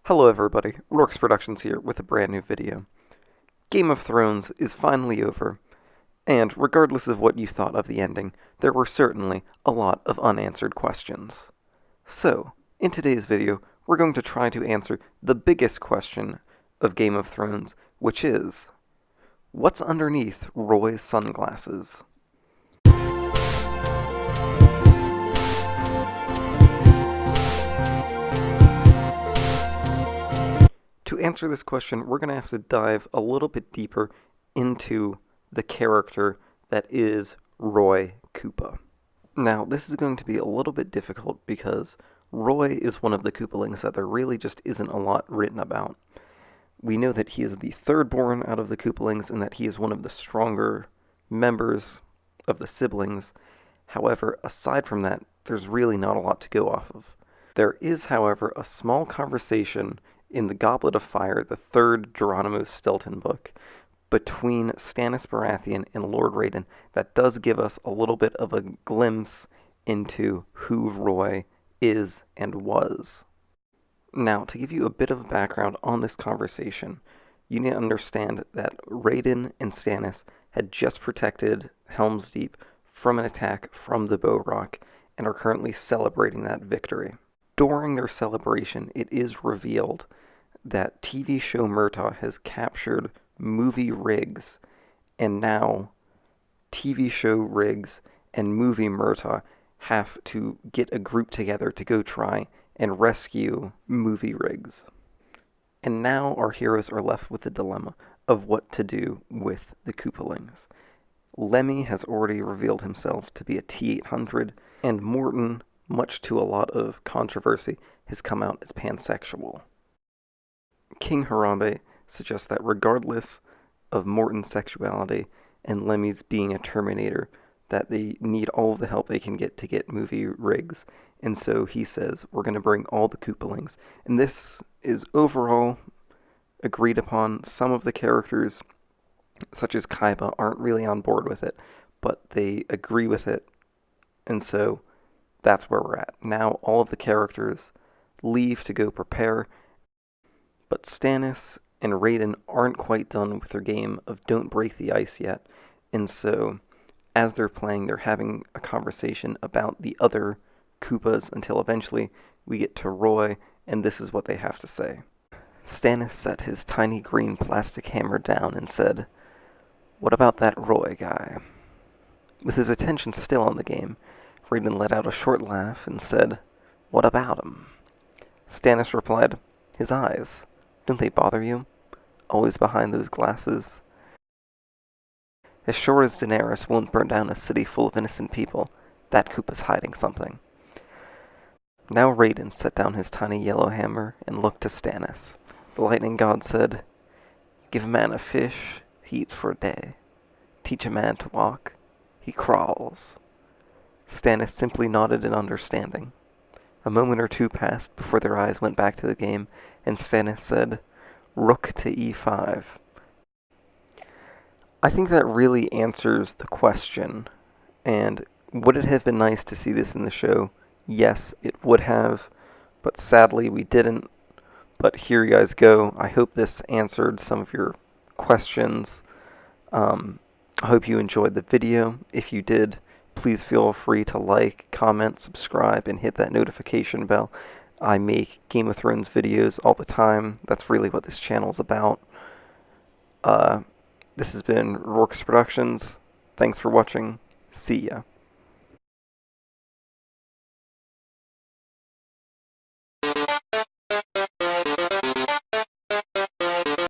Hello everybody, Rourke's Productions here with a brand new video. Game of Thrones is finally over, and regardless of what you thought of the ending, there were certainly a lot of unanswered questions. So, in today's video, we're going to try to answer the biggest question of Game of Thrones, which is, what's underneath Roy's sunglasses? To answer this question, we're going to have to dive a little bit deeper into the character that is Roy Koopa. Now, this is going to be a little bit difficult because Roy is one of the Koopalings that there really just isn't a lot written about. We know that he is the third born out of the Koopalings and that he is one of the stronger members of the siblings. However, aside from that, there's really not a lot to go off of. There is, however, a small conversation in the Goblet of Fire, the third Geronimo Stilton book, between Stannis Baratheon and Lord Raiden that does give us a little bit of a glimpse into who Roy is and was. Now, to give you a bit of background on this conversation, you need to understand that Raiden and Stannis had just protected Helm's Deep from an attack from the Bow Rock and are currently celebrating that victory. During their celebration, it is revealed that TV show Murtaugh has captured movie rigs, and now TV show rigs and movie Murtaugh have to get a group together to go try and rescue movie rigs. And now our heroes are left with the dilemma of what to do with the Koopalings. Lemmy has already revealed himself to be a T-800, and Morton, much to a lot of controversy, has come out as pansexual. King Harambe suggests that regardless of Morton's sexuality and Lemmy's being a Terminator, that they need all of the help they can get to get movie rigs. And so he says, we're going to bring all the Koopalings. And this is overall agreed upon. Some of the characters, such as Kaiba, aren't really on board with it, but they agree with it. And so that's where we're at. Now all of the characters leave to go prepare, but Stannis and Raiden aren't quite done with their game of Don't Break the Ice yet, and so as they're playing, they're having a conversation about the other Koopas until eventually we get to Roy, and this is what they have to say. Stannis set his tiny green plastic hammer down and said, "What about that Roy guy?" With his attention still on the game, Raiden let out a short laugh and said, "What about him?" Stannis replied, "His eyes. Don't they bother you? Always behind those glasses. As sure as Daenerys won't burn down a city full of innocent people, that Koopa's hiding something." Now Raiden set down his tiny yellow hammer and looked to Stannis. The lightning god said, "Give a man a fish, he eats for a day. Teach a man to walk, he crawls." Stannis simply nodded in understanding. A moment or two passed before their eyes went back to the game, and Stannis said, "Rook to e5. I think that really answers the question, and would it have been nice to see this in the show? Yes, it would have, but sadly we didn't. But here you guys go. I hope this answered some of your questions. I hope you enjoyed the video. If you did, please feel free to like, comment, subscribe, and hit that notification bell. I make Game of Thrones videos all the time. That's really what this channel is about. This has been Rourke's Productions. Thanks for watching. See ya.